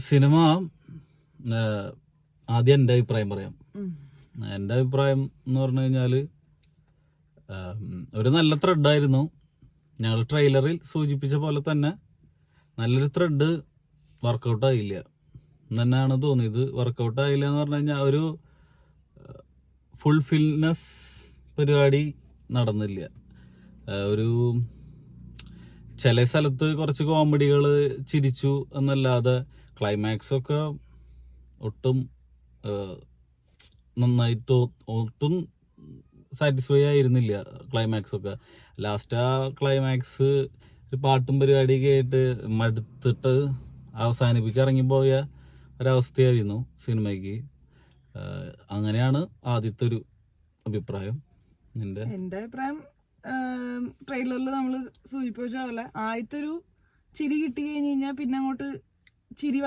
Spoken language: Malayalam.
സിനിമ ആദ്യം എൻ്റെ അഭിപ്രായം പറയാം. എൻ്റെ അഭിപ്രായം എന്ന് പറഞ്ഞു കഴിഞ്ഞാൽ ഒരു നല്ല ത്രെഡായിരുന്നു. ഞങ്ങൾ ട്രെയിലറിൽ സൂചിപ്പിച്ച പോലെ തന്നെ നല്ലൊരു ത്രെഡ് വർക്കൗട്ട് ആയില്ല എന്ന് തന്നെയാണ് തോന്നിയത്. വർക്കൗട്ട് ആയില്ല എന്ന് പറഞ്ഞു കഴിഞ്ഞാൽ ഒരു ഫുൾഫിൽനെസ് പരിപാടി നടന്നില്ല. ഒരു ചില സ്ഥലത്ത് കുറച്ച് കോമഡികൾ ചിരിച്ചു എന്നല്ലാതെ ക്ലൈമാക്സ് ഒക്കെ ഒട്ടും നന്നായിട്ട് ഒട്ടും സാറ്റിസ്ഫൈ ആയിരുന്നില്ല. ക്ലൈമാക്സ് ഒക്കെ ലാസ്റ്റ് ആ ക്ലൈമാക്സ് പാട്ടും പരിപാടിയൊക്കെ ആയിട്ട് മടുത്തിട്ട് അവസാനിപ്പിച്ചിറങ്ങിപ്പോയ ഒരവസ്ഥയായിരുന്നു സിനിമയ്ക്ക്. അങ്ങനെയാണ് ആദ്യത്തെ ഒരു അഭിപ്രായം. എൻ്റെ അഭിപ്രായം ട്രെയിലറിൽ നമ്മൾ സൂചിപ്പിച്ച പോലെ ആദ്യത്തെ ഒരു ചിരി കിട്ടി കഴിഞ്ഞ് കഴിഞ്ഞാൽ പിന്നെ അങ്ങോട്ട് ചിരി